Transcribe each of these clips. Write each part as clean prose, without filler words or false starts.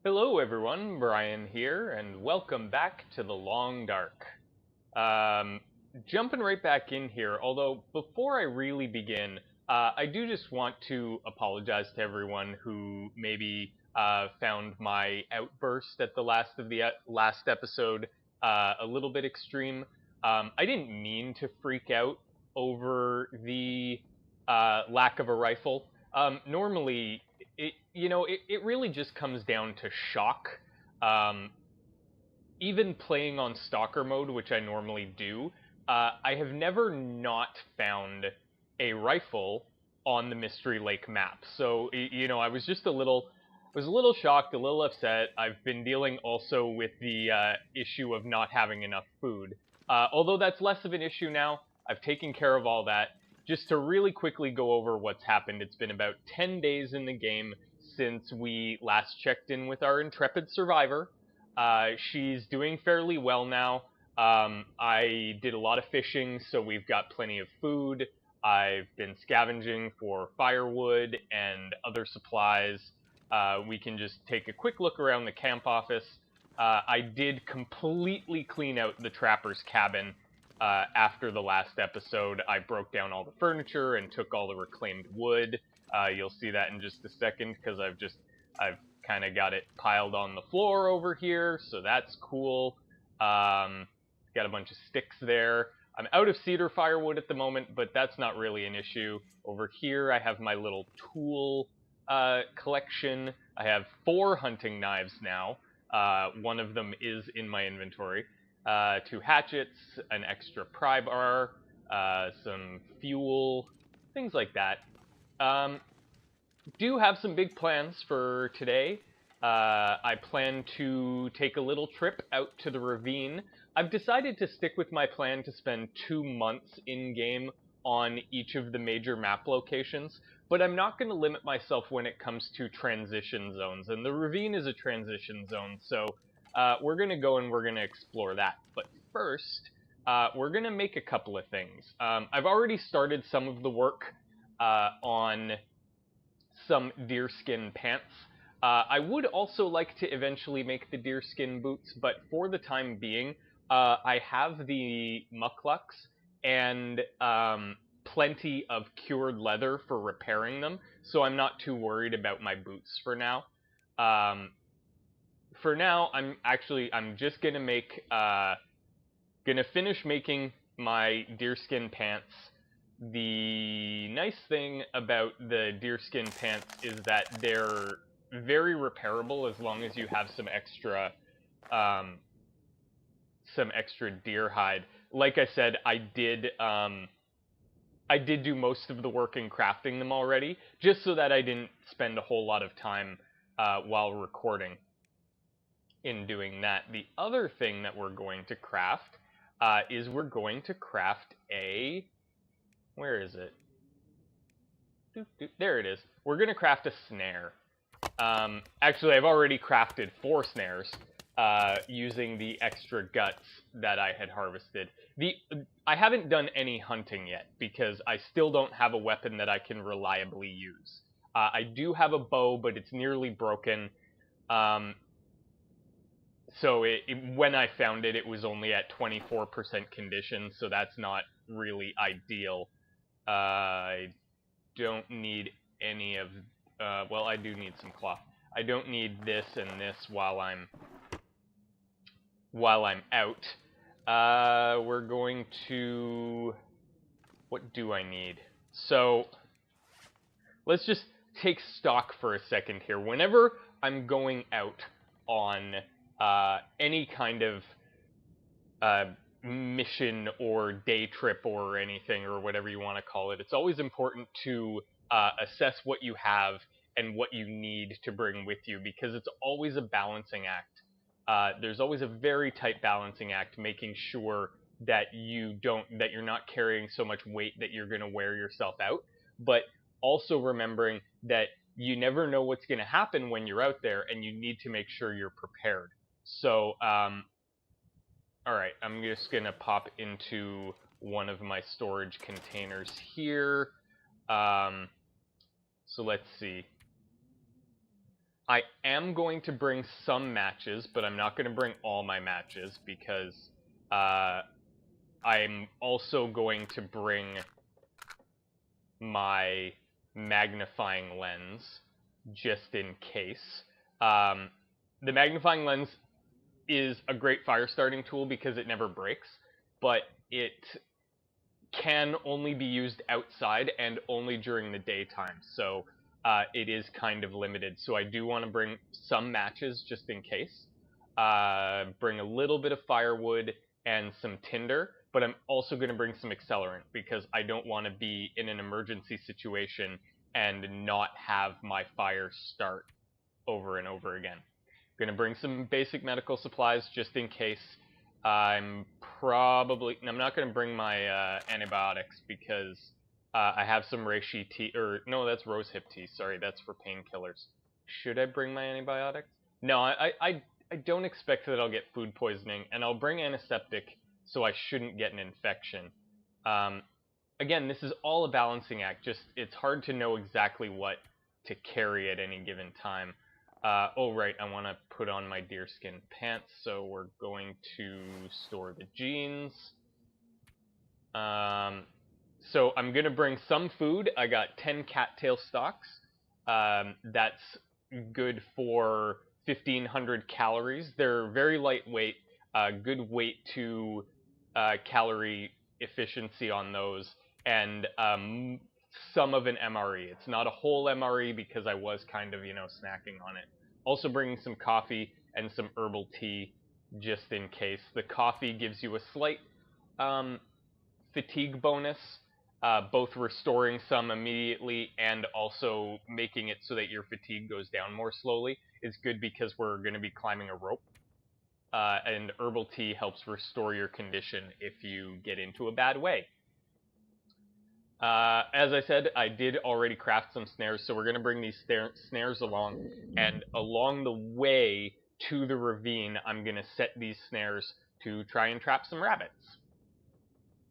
Hello everyone, Brian here, and welcome back to The Long Dark. Um, Jumping right back in here, although before I really begin, I do just want to apologize to everyone who maybe found my outburst at the last episode a little bit extreme. I didn't mean to freak out over the lack of a rifle. Normally, it really just comes down to shock. Um, Even playing on stalker mode, which I normally do, I have never not found a rifle on the Mystery Lake map. So I was just a little shocked, a little upset. I've been dealing also with the issue of not having enough food. Although that's less of an issue now. I've taken care of all that. Just to really quickly go over what's happened, it's been about 10 days in the game since we last checked in with our intrepid survivor. She's doing fairly well now. I did a lot of fishing, so we've got plenty of food. I've been scavenging for firewood and other supplies. We can just take a quick look around the camp office. I did completely clean out the trapper's cabin after the last episode. I broke down all the furniture and took all the reclaimed wood. You'll see that in just a second because I've kind of got it piled on the floor over here, so that's cool. Got a bunch of sticks there. I'm out of cedar firewood at the moment, but that's not really an issue. Over here, I have my little tool collection. I have 4 hunting knives now. One of them is in my inventory. 2 hatchets, an extra pry bar, some fuel, things like that. Do have some big plans for today. I plan to take a little trip out to the ravine. I've decided to stick with my plan to spend 2 months in-game on each of the major map locations, but I'm not going to limit myself when it comes to transition zones, and the ravine is a transition zone, so we're going to go and we're going to explore that. But first, we're going to make a couple of things. I've already started some of the work on some deerskin pants. I would also like to eventually make the deerskin boots, but for the time being, I have the mucklucks and plenty of cured leather for repairing them, so I'm not too worried about my boots for now. For now, I'm just gonna finish making my deerskin pants. The nice thing about the deerskin pants is that they're very repairable as long as you have some extra deer hide. Like I said, I did do most of the work in crafting them already, just so that I didn't spend a whole lot of time while recording in doing that. The other thing that we're going to craft is we're going to craft a... Where is it? There it is. We're going to craft a snare. Actually, I've already crafted 4 snares using the extra guts that I had harvested. I haven't done any hunting yet because I still don't have a weapon that I can reliably use. I do have a bow, but it's nearly broken. So when I found it, it was only at 24% condition, so that's not really ideal. I don't need any of... well, I do need some cloth. I don't need this and this while I'm out. We're going to... What do I need? So, let's just take stock for a second here. Whenever I'm going out on any kind of mission or day trip or anything, or whatever you want to call it, it's always important to assess what you have and what you need to bring with you, because it's always a balancing act. There's always a very tight balancing act, making sure that you're not carrying so much weight that you're going to wear yourself out, but also remembering that you never know what's going to happen when you're out there, and you need to make sure you're prepared. So, alright, I'm just going to pop into one of my storage containers here. So let's see. I am going to bring some matches, but I'm not going to bring all my matches because I'm also going to bring my magnifying lens just in case. The magnifying lens is a great fire starting tool because it never breaks, but it can only be used outside and only during the daytime, so it is kind of limited. So I do want to bring some matches just in case. Bring a little bit of firewood and some tinder, but I'm also going to bring some accelerant because I don't want to be in an emergency situation and not have my fire start over and over again. I'm going to bring some basic medical supplies just in case. I'm not going to bring my antibiotics because I have some reishi tea, or no, that's rosehip tea, sorry, that's for painkillers. Should I bring my antibiotics? No, I don't expect that I'll get food poisoning, and I'll bring antiseptic, so I shouldn't get an infection. Again, this is all a balancing act, just it's hard to know exactly what to carry at any given time. Oh right, I want to put on my deerskin pants, so we're going to store the jeans. So I'm going to bring some food. I got 10 cattail stalks. That's good for 1,500 calories. They're very lightweight, good weight to calorie efficiency on those, and some of an MRE. It's not a whole MRE because I was kind of, snacking on it. Also bringing some coffee and some herbal tea just in case. The coffee gives you a slight fatigue bonus, both restoring some immediately and also making it so that your fatigue goes down more slowly. Is good because we're going to be climbing a rope. And herbal tea helps restore your condition if you get into a bad way. As I said, I did already craft some snares, so we're going to bring these snares along, and along the way to the ravine, I'm going to set these snares to try and trap some rabbits.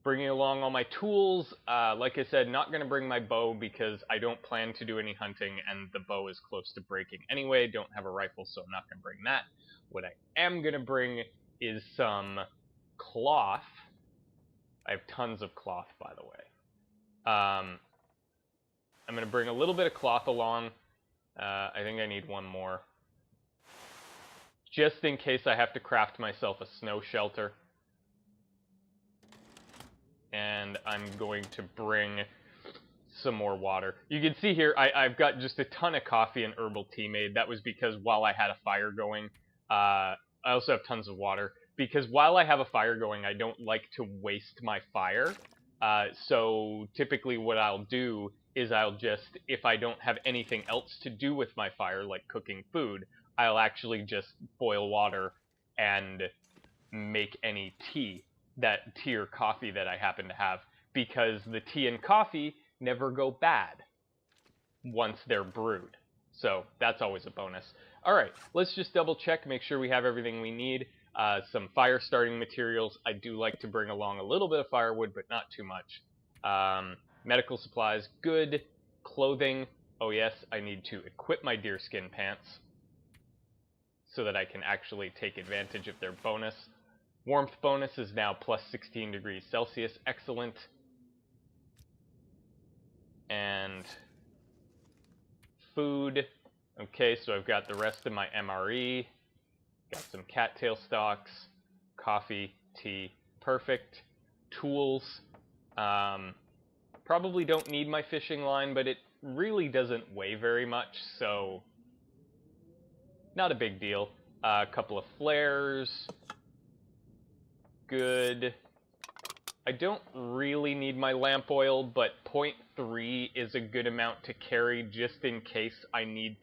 Bringing along all my tools, like I said, not going to bring my bow because I don't plan to do any hunting, and the bow is close to breaking anyway. Don't have a rifle, so I'm not going to bring that. What I am going to bring is some cloth. I have tons of cloth, by the way. I'm going to bring a little bit of cloth along. I think I need one more. Just in case I have to craft myself a snow shelter. And I'm going to bring some more water. You can see here, I've got just a ton of coffee and herbal tea made. That was because while I had a fire going, I also have tons of water. Because while I have a fire going, I don't like to waste my fire. So typically what I'll do is I'll just, if I don't have anything else to do with my fire, like cooking food, I'll actually just boil water and make any tea or coffee that I happen to have, because the tea and coffee never go bad once they're brewed. So that's always a bonus. Alright, let's just double check, make sure we have everything we need. Some fire starting materials. I do like to bring along a little bit of firewood, but not too much. Medical supplies, good. Clothing. Oh yes, I need to equip my deerskin pants so that I can actually take advantage of their bonus. Warmth bonus is now plus 16 degrees Celsius. Excellent. And food. Okay, so I've got the rest of my MRE. Got some cattail stalks, coffee, tea, perfect. Tools. Probably don't need my fishing line, but it really doesn't weigh very much, so not a big deal. A couple of flares. Good. I don't really need my lamp oil, but 0.3 is a good amount to carry just in case I need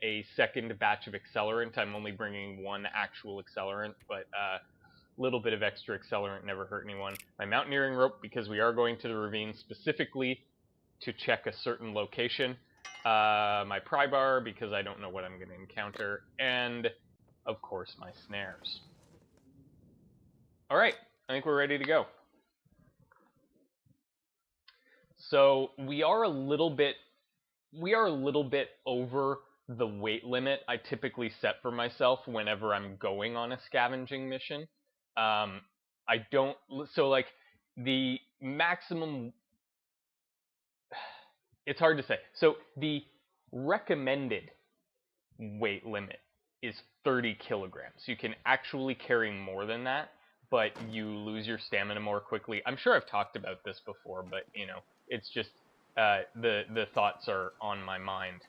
a second batch of accelerant. I'm only bringing one actual accelerant, but a little bit of extra accelerant never hurt anyone. My mountaineering rope, because we are going to the ravine specifically to check a certain location. My pry bar, because I don't know what I'm going to encounter. And, of course, my snares. Alright, I think we're ready to go. So, we are a little bit over the weight limit I typically set for myself whenever I'm going on a scavenging mission. I don't, so like the maximum, it's hard to say. So the recommended weight limit is 30 kilograms. You can actually carry more than that, but you lose your stamina more quickly. I'm sure I've talked about this before, but you know, it's just the thoughts are on my mind.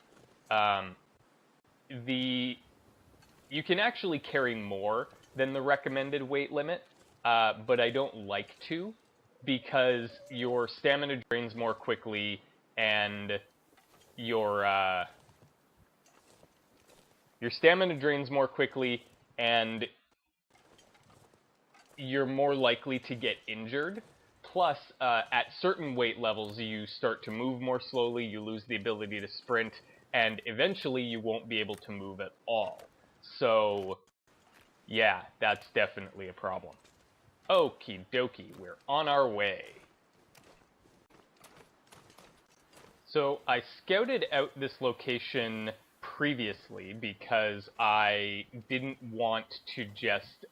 You can actually carry more than the recommended weight limit, but I don't like to, because your stamina drains more quickly and your stamina drains more quickly and you're more likely to get injured. Plus, at certain weight levels, you start to move more slowly, you lose the ability to sprint, and eventually you won't be able to move at all. So, yeah, that's definitely a problem. Okie dokie, we're on our way. So, I scouted out this location previously because I didn't want to just,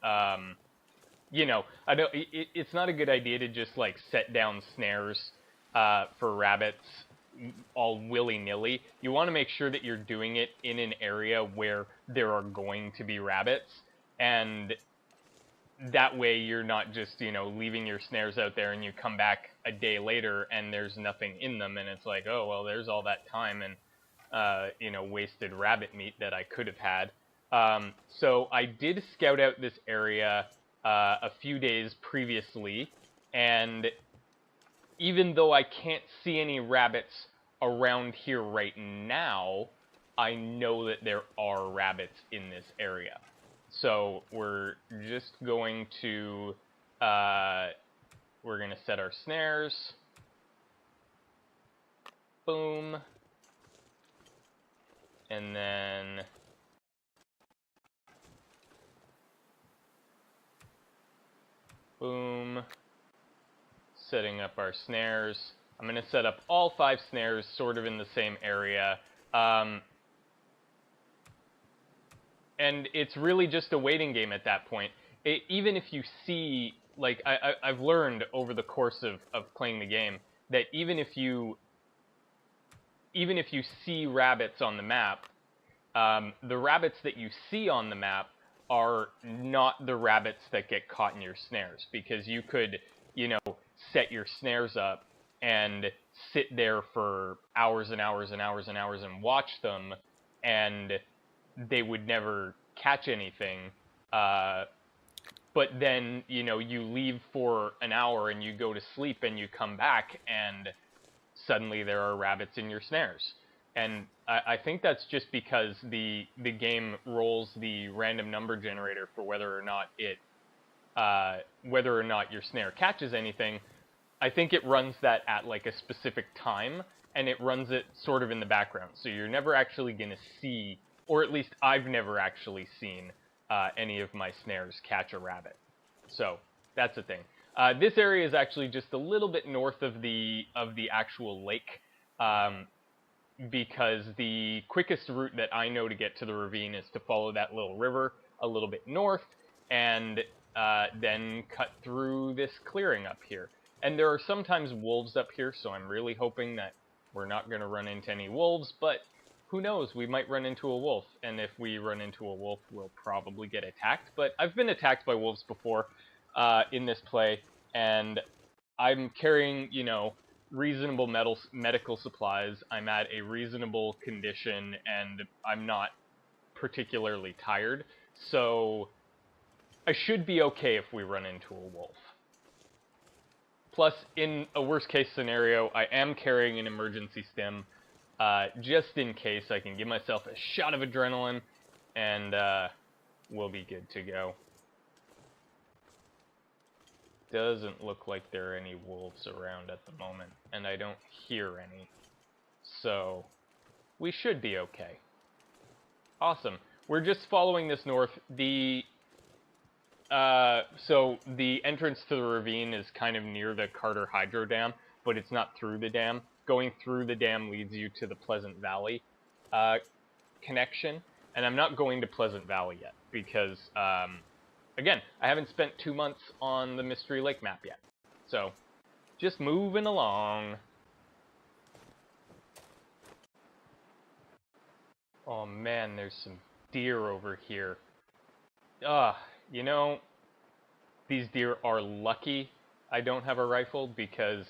you know, I know it's not a good idea to just like set down snares for rabbits all willy-nilly. You want to make sure that you're doing it in an area where there are going to be rabbits, and that way you're not just, you know, leaving your snares out there and you come back a day later and there's nothing in them, and it's like, oh, well, there's all that time and, you know, wasted rabbit meat that I could have had. So I did scout out this area a few days previously, and even though I can't see any rabbits around here right now, I know that there are rabbits in this area. So we're just going to, we're going to set our snares. Boom. And then boom. Setting up our snares. I'm going to set up all 5 snares sort of in the same area. And it's really just a waiting game at that point. Even if you see, like, I've learned over the course of playing the game that even if you see rabbits on the map, the rabbits that you see on the map are not the rabbits that get caught in your snares, because you could, you know, set your snares up and sit there for hours and hours and hours and hours and watch them, and they would never catch anything. But then, you know, you leave for an hour and you go to sleep and you come back and suddenly there are rabbits in your snares. And I think that's just because the game rolls the random number generator for whether or not your snare catches anything. I think it runs that at like a specific time, and it runs it sort of in the background. So you're never actually going to see, or at least I've never actually seen any of my snares catch a rabbit. So that's the thing. This area is actually just a little bit north of the actual lake, because the quickest route that I know to get to the ravine is to follow that little river a little bit north, and then cut through this clearing up here. And there are sometimes wolves up here, so I'm really hoping that we're not going to run into any wolves, but who knows, we might run into a wolf, and if we run into a wolf, we'll probably get attacked. But I've been attacked by wolves before in this play, and I'm carrying, you know, reasonable medical supplies. I'm at a reasonable condition, and I'm not particularly tired, so I should be okay if we run into a wolf. Plus, in a worst-case scenario, I am carrying an emergency stim, just in case. I can give myself a shot of adrenaline, and we'll be good to go. Doesn't look like there are any wolves around at the moment, and I don't hear any. So, we should be okay. Awesome. We're just following this north. So the entrance to the ravine is kind of near the Carter Hydro Dam, but it's not through the dam. Going through the dam leads you to the Pleasant Valley. connection, and I'm not going to Pleasant Valley yet, because, again, I haven't spent 2 months on the Mystery Lake map yet. So, just moving along. Oh man, there's some deer over here. You know, these deer are lucky I don't have a rifle, because,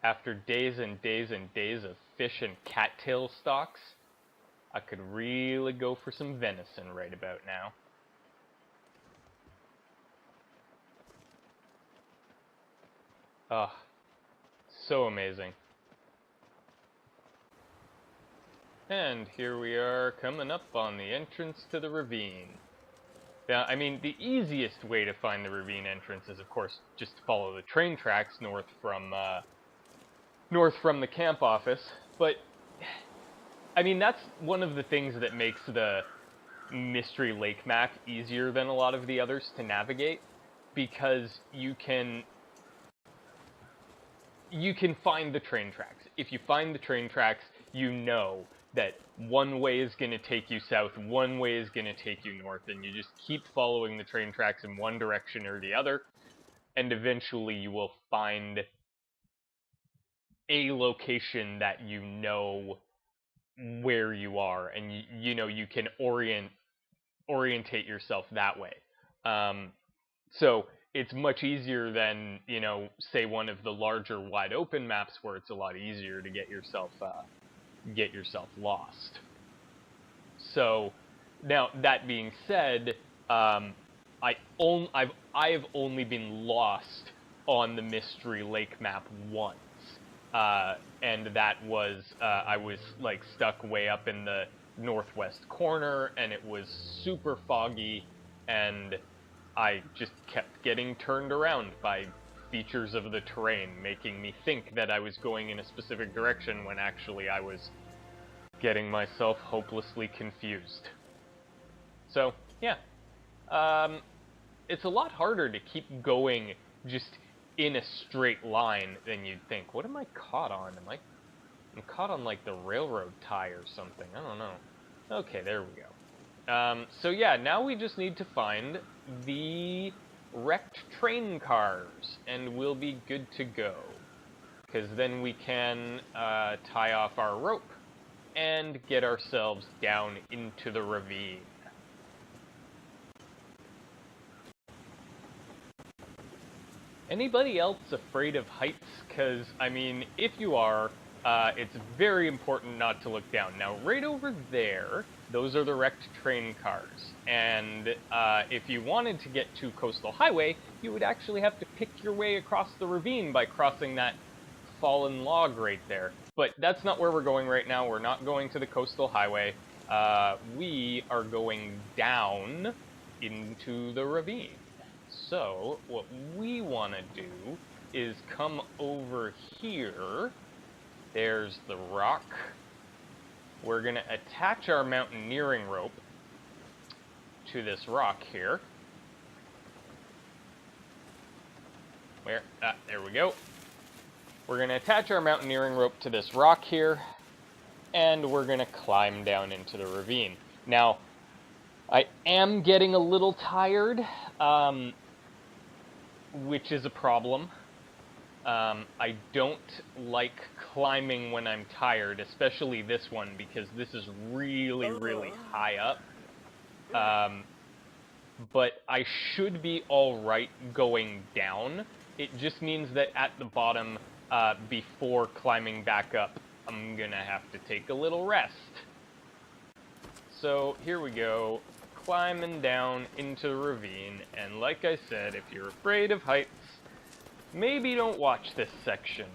after days and days and days of fish and cattail stalks, I could really go for some venison right about now. So amazing. And here we are coming up on the entrance to the ravine. Now, I mean, the easiest way to find the ravine entrance is, of course, just to follow the train tracks north from the camp office, but, I mean, that's one of the things that makes the Mystery Lake map easier than a lot of the others to navigate, because you can find the train tracks. If you find the train tracks, you know that one way is going to take you south, one way is going to take you north, and you just keep following the train tracks in one direction or the other, and eventually you will find a location that you know where you are, and you know you can orientate yourself that way. So it's much easier than, you know, say one of the larger wide open maps where it's a lot easier to get yourself lost. So now, that being said, I've only been lost on the Mystery Lake map once, and that was I was like stuck way up in the northwest corner, and it was super foggy, and I just kept getting turned around by features of the terrain, making me think that I was going in a specific direction when actually I was getting myself hopelessly confused. So, yeah. It's a lot harder to keep going just in a straight line than you'd think. What am I caught on? I'm caught on, like, the railroad tie or something. I don't know. Okay, there we go. So yeah, now we just need to find the wrecked train cars, and we'll be good to go. Because then we can tie off our rope and get ourselves down into the ravine. Anybody else afraid of heights? Because, I mean, if you are, it's very important not to look down. Now, right over there, those are the wrecked train cars. And if you wanted to get to Coastal Highway, you would actually have to pick your way across the ravine by crossing that fallen log right there. But that's not where we're going right now. We're not going to the Coastal Highway. We are going down into the ravine. So, what we want to do is come over here. There's the rock. We're going to attach our mountaineering rope to this rock here. There we go. We're going to attach our mountaineering rope to this rock here, and we're going to climb down into the ravine. Now, I am getting a little tired, which is a problem. I don't like climbing when I'm tired, especially this one, because this is really, really high up. But I should be alright going down. It just means that at the bottom, before climbing back up, I'm gonna have to take a little rest. So here we go, climbing down into the ravine, and like I said, if you're afraid of heights, maybe don't watch this section.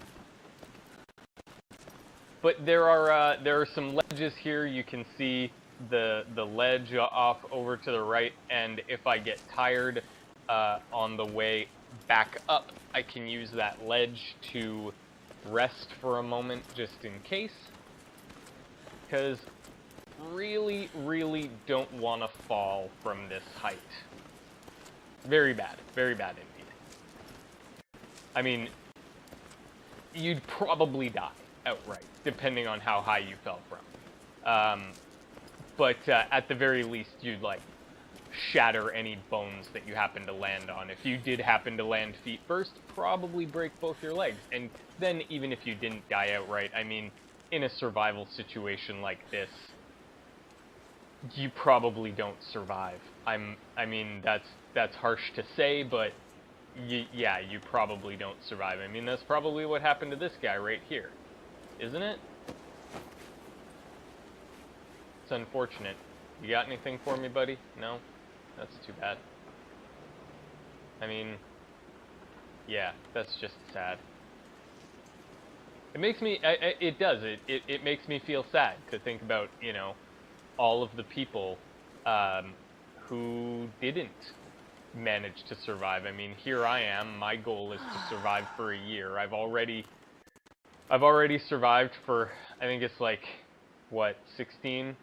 But there are some ledges here. You can see the ledge off over to the right, and if I get tired on the way back up, I can use that ledge to rest for a moment just in case. Because really, really don't want to fall from this height. Very bad indeed. I mean, you'd probably die outright, depending on how high you fell from. But at the very least, you'd like shatter any bones that you happen to land on. If you did happen to land feet first, probably break both your legs. And then even if you didn't die outright, I mean, in a survival situation like this, you probably don't survive. I mean, that's harsh to say, but yeah, you probably don't survive. I mean, that's probably what happened to this guy right here, isn't it? It's unfortunate. You got anything for me, buddy? No? That's too bad. I mean, yeah, that's just sad. It makes me, it does, it makes me feel sad to think about, you know, all of the people who didn't manage to survive. I mean, here I am, my goal is to survive for a year. I've already survived for, I think it's like, what, 16?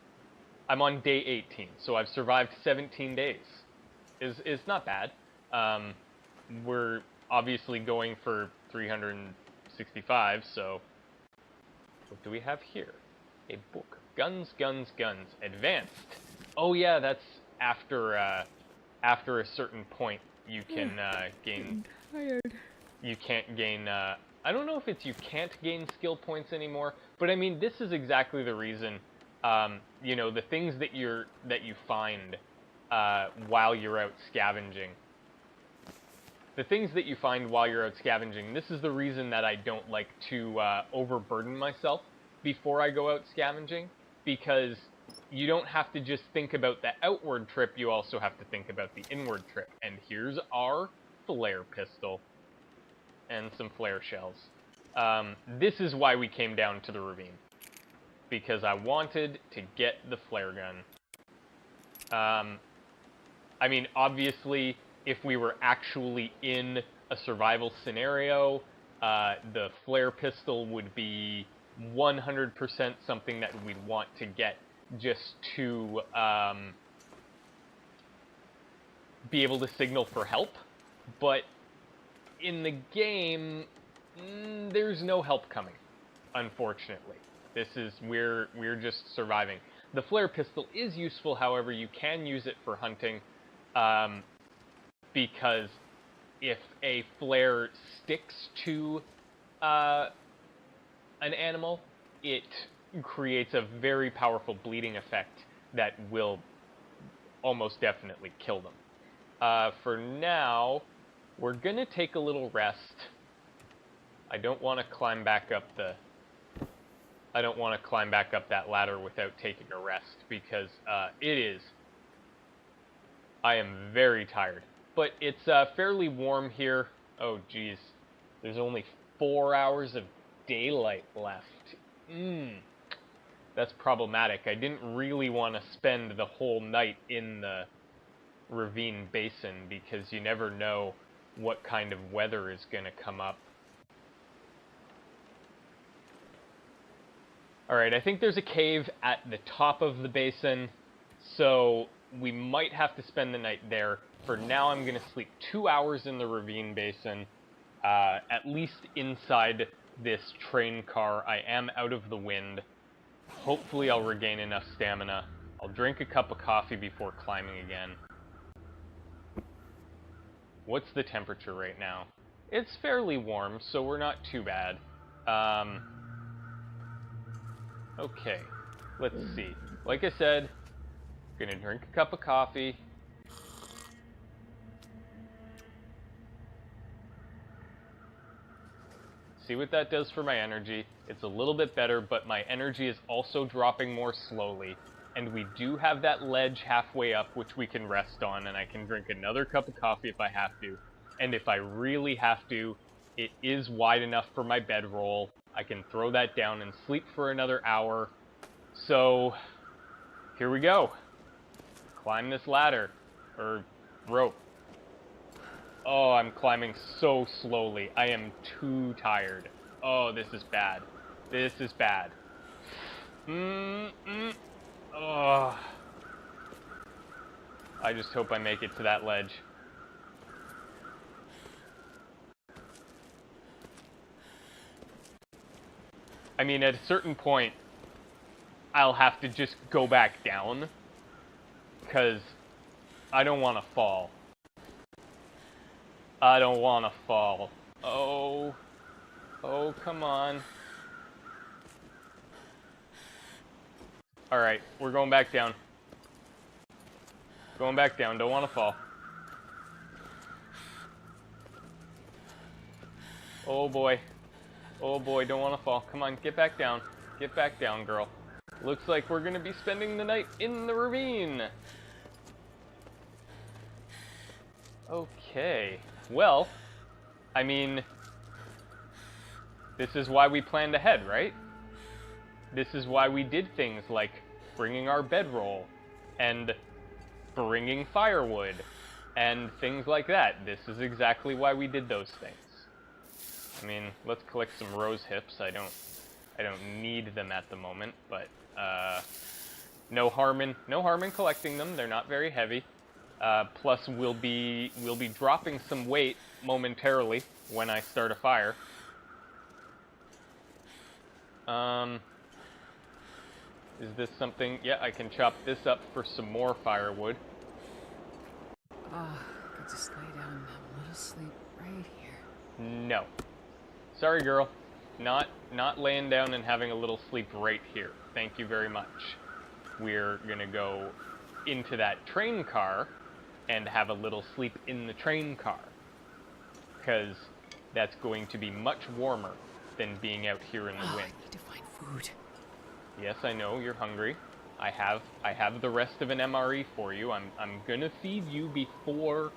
I'm on day 18, so I've survived 17 days. Is not bad. We're obviously going for 365, so what do we have here? A book. Guns, guns, guns. Advanced. Oh yeah, that's after after a certain point you can gain. Tired. You can't gain. I don't know if it's you can't gain skill points anymore, but I mean this is exactly the reason. You know, the things that you find while you're out scavenging. The things that you find while you're out scavenging, this is the reason that I don't like to overburden myself before I go out scavenging, because you don't have to just think about the outward trip, you also have to think about the inward trip. And here's our flare pistol and some flare shells. This is why we came down to the ravine, because I wanted to get the flare gun. I mean, obviously, if we were actually in a survival scenario, the flare pistol would be 100% something that we'd want to get just to be able to signal for help. But in the game, there's no help coming, unfortunately. This is, we're just surviving. The flare pistol is useful, however, you can use it for hunting, because if a flare sticks to an animal, it creates a very powerful bleeding effect that will almost definitely kill them. For now, we're gonna take a little rest. I don't want to climb back up that ladder without taking a rest, because I am very tired. But it's fairly warm here. Oh geez, there's only 4 hours of daylight left. That's problematic. I didn't really want to spend the whole night in the ravine basin, because you never know what kind of weather is going to come up. Alright, I think there's a cave at the top of the basin, so we might have to spend the night there. For now, I'm going to sleep 2 hours in the ravine basin, at least inside this train car. I am out of the wind. Hopefully I'll regain enough stamina. I'll drink a cup of coffee before climbing again. What's the temperature right now? It's fairly warm, so we're not too bad. Okay, let's see. Like I said, gonna drink a cup of coffee. See what that does for my energy. It's a little bit better, but my energy is also dropping more slowly. And we do have that ledge halfway up, which we can rest on, and I can drink another cup of coffee if I have to. And if I really have to, it is wide enough for my bedroll. I can throw that down and sleep for another hour. So, here we go. Climb this ladder. Or rope. Oh, I'm climbing so slowly. I am too tired. Oh, this is bad. This is bad. Oh. I just hope I make it to that ledge. I mean, at a certain point, I'll have to just go back down, because I don't want to fall. I don't want to fall. Oh, come on. Alright, we're going back down. Going back down, don't want to fall. Oh boy, don't want to fall. Come on, get back down. Get back down, girl. Looks like we're gonna be spending the night in the ravine. Okay, well, I mean, this is why we planned ahead, right? This is why we did things like bringing our bedroll and bringing firewood and things like that. This is exactly why we did those things. I mean, let's collect some rose hips. I don't need them at the moment, but no harm in collecting them. They're not very heavy. Plus, we'll be dropping some weight momentarily when I start a fire. Is this something? Yeah, I can chop this up for some more firewood. Could just lay down and have a little sleep right here. No. Sorry, girl. Not laying down and having a little sleep right here. Thank you very much. We're gonna go into that train car and have a little sleep in the train car. Because that's going to be much warmer than being out here in the wind. I need to find food. Yes, I know, you're hungry. I have the rest of an MRE for you. I'm gonna feed you before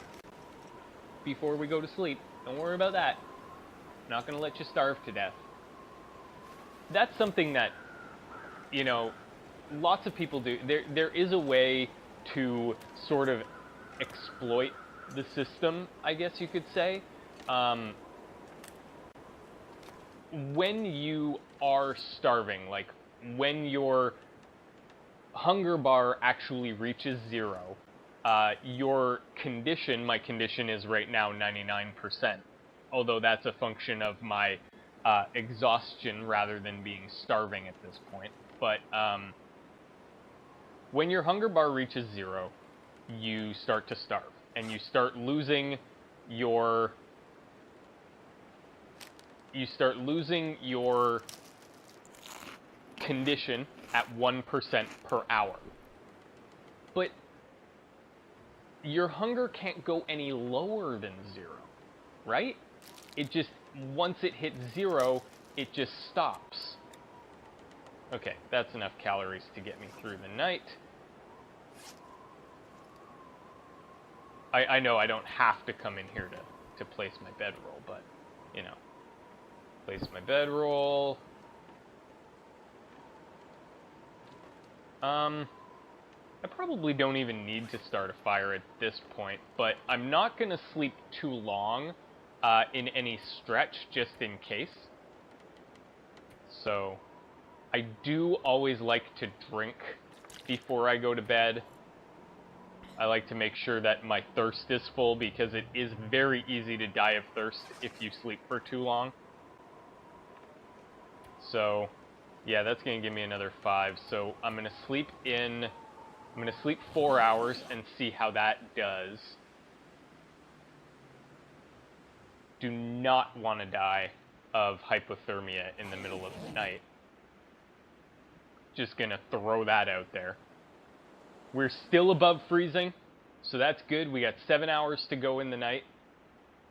we go to sleep. Don't worry about that. I'm not gonna let you starve to death. That's something that, you know, lots of people do. There is a way to sort of exploit the system, I guess you could say. When you are starving, like when your hunger bar actually reaches 0, your condition, my condition is right now 99%, although that's a function of my exhaustion rather than being starving at this point. But when your hunger bar reaches 0, you start to starve, and you start losing your condition at 1% per hour. But your hunger can't go any lower than 0, right? It just, once it hits 0, it just stops. Okay, that's enough calories to get me through the night. I know I don't have to come in here to place my bedroll, but, you know. Place my bedroll. I probably don't even need to start a fire at this point, but I'm not going to sleep too long in any stretch, just in case. So, I do always like to drink before I go to bed. I like to make sure that my thirst is full, because it is very easy to die of thirst if you sleep for too long. So, yeah, that's going to give me another 5. So I'm going to sleep 4 hours and see how that does. Do not want to die of hypothermia in the middle of the night. Just going to throw that out there. We're still above freezing, so that's good. We got 7 hours to go in the night.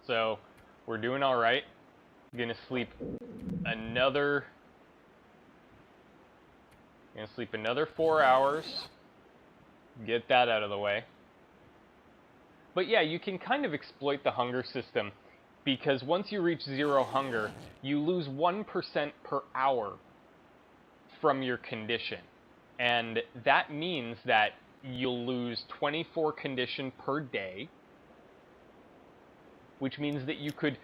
So we're doing all right. I'm going to sleep another 4 hours. Get that out of the way. But yeah, you can kind of exploit the hunger system, because once you reach 0 hunger, you lose 1% per hour from your condition. And that means that you'll lose 24 condition per day, which means that you could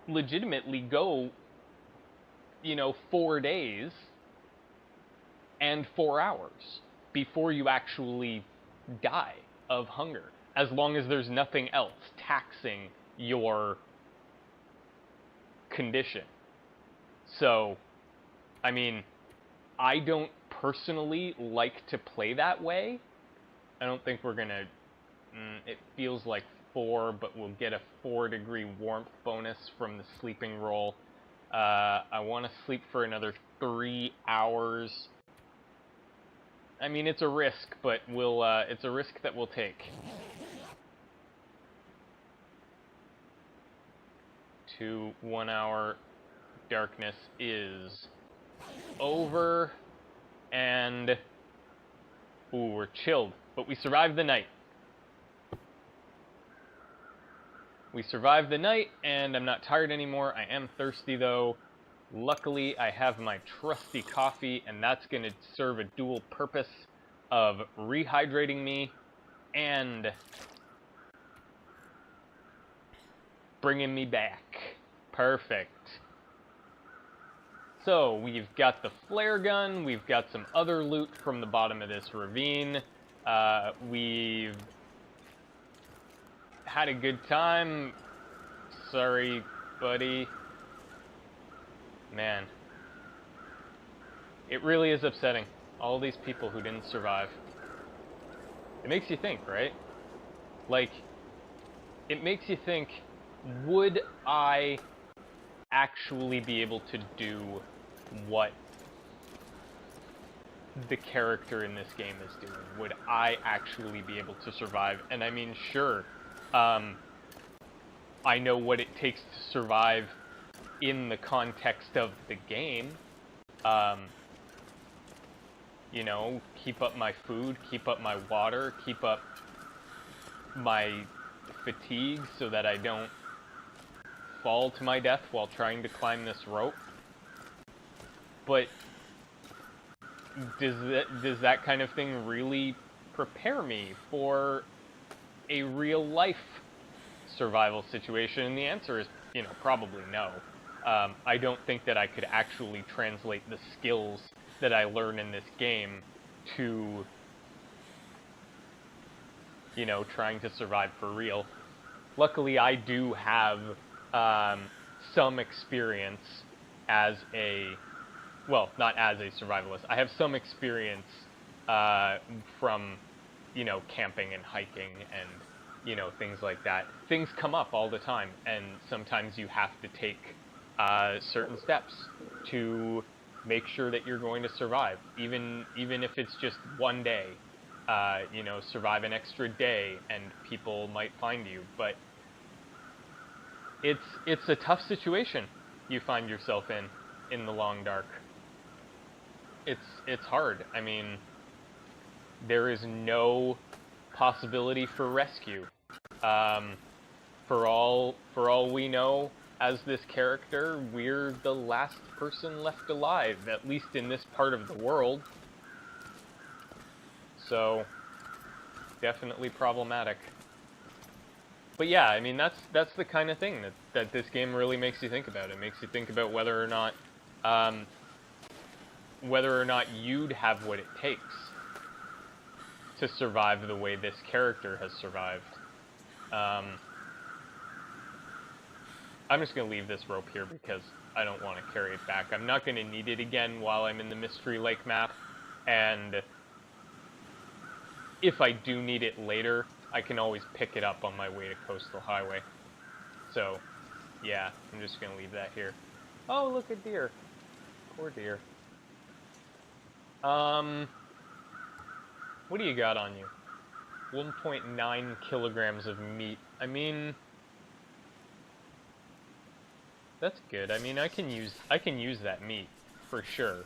legitimately go, 4 days and 4 hours before you actually die of hunger, as long as there's nothing else taxing your condition. So, I mean, I don't personally like to play that way. I don't think we're gonna... it feels like 4, but we'll get a 4-degree warmth bonus from the sleeping roll. I want to sleep for another 3 hours. I mean, it's a risk, but it's a risk that we'll take. 1 hour darkness is over, and ooh, we're chilled, but we survived the night. We survived the night, and I'm not tired anymore. I am thirsty, though. Luckily, I have my trusty coffee, and that's going to serve a dual purpose of rehydrating me and bringing me back. Perfect. So, we've got the flare gun, we've got some other loot from the bottom of this ravine, we've had a good time. Sorry, buddy. Man. It really is upsetting. All these people who didn't survive. It makes you think, right? Like, it makes you think, would I actually be able to do what the character in this game is doing? Would I actually be able to survive? And I mean, sure, I know what it takes to survive in the context of the game. You know, keep up my food, keep up my water, keep up my fatigue so that I don't fall to my death while trying to climb this rope. But does that kind of thing really prepare me for a real life survival situation? And the answer is, you know, probably no. I don't think that I could actually translate the skills that I learn in this game to, you know, trying to survive for real. Luckily, I do have some experience as a, well, not as a survivalist. I have some experience from, you know, camping and hiking and, you know, things like that. Things come up all the time, and sometimes you have to take certain steps to make sure that you're going to survive, even if it's just one day. You know, survive an extra day, and people might find you. But it's a tough situation you find yourself in the long dark. It's hard. I mean, there is no possibility for rescue. For all we know, as this character, we're the last person left alive, at least in this part of the world. So, definitely problematic. But yeah, I mean, that's the kind of thing that this game really makes you think about. It makes you think about whether or not you'd have what it takes to survive the way this character has survived. I'm just going to leave this rope here because I don't want to carry it back. I'm not going to need it again while I'm in the Mystery Lake map, and if I do need it later, I can always pick it up on my way to Coastal Highway. So, yeah, I'm just going to leave that here. Oh, look, a deer. Poor deer. What do you got on you? 1.9 kilograms of meat. I mean, that's good. I mean, I can use that meat for sure.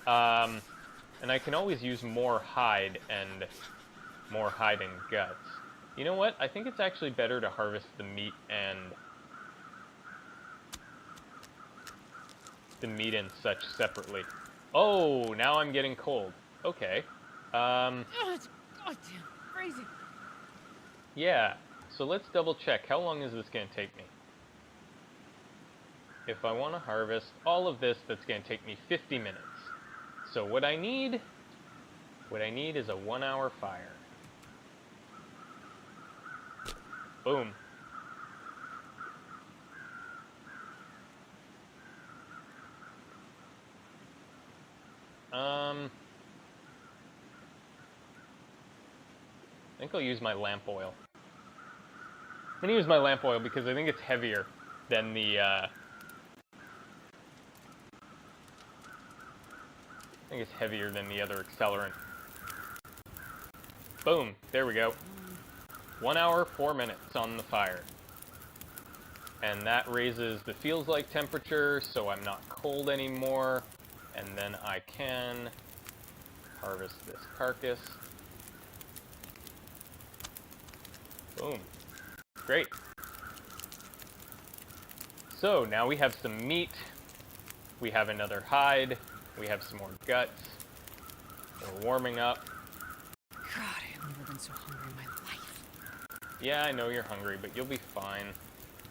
And I can always use more hide and guts. You know what? I think it's actually better to harvest the meat and such separately. Oh, now I'm getting cold. Okay. It's goddamn crazy. Yeah. So let's double check. How long is this going to take me? If I want to harvest all of this, that's going to take me 50 minutes. So what I need is a 1-hour fire. Boom. I think I'll use my lamp oil. I'm gonna use my lamp oil because I think it's heavier than the, I think it's heavier than the other accelerant. Boom, there we go. 1 hour, 4 minutes on the fire. And that raises the feels like temperature, so I'm not cold anymore. And then I can harvest this carcass. Boom. Great. So now we have some meat. We have another hide. We have some more guts. We're warming up. God, I've never been so hungry in my life. Yeah, I know you're hungry, but you'll be fine.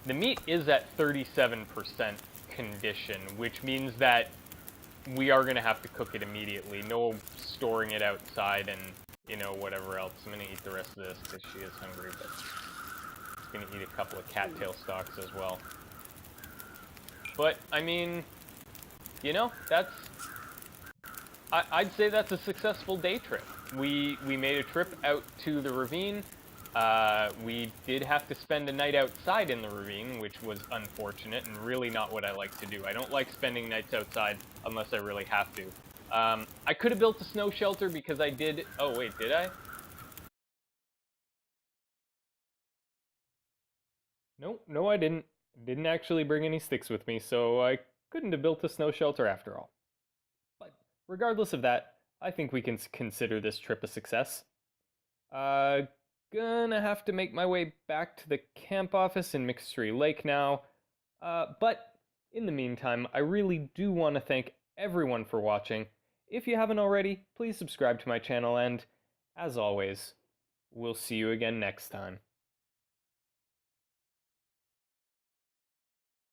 The meat is at 37% condition, which means that we are going to have to cook it immediately. No storing it outside and, you know, whatever else. I'm going to eat the rest of this because she is hungry, but she's going to eat a couple of cattail stalks as well. But, I mean, you know, that's... I'd say that's a successful day trip. We made a trip out to the ravine. We did have to spend a night outside in the ravine, which was unfortunate and really not what I like to do. I don't like spending nights outside unless I really have to. I could have built a snow shelter because I did... Oh, wait, did I? No, I didn't. Didn't actually bring any sticks with me, so I couldn't have built a snow shelter after all. But regardless of that, I think we can consider this trip a success. Gonna have to make my way back to the camp office in Mystery Lake now. But in the meantime, I really do want to thank everyone for watching. If you haven't already, please subscribe to my channel, and as always, we'll see you again next time.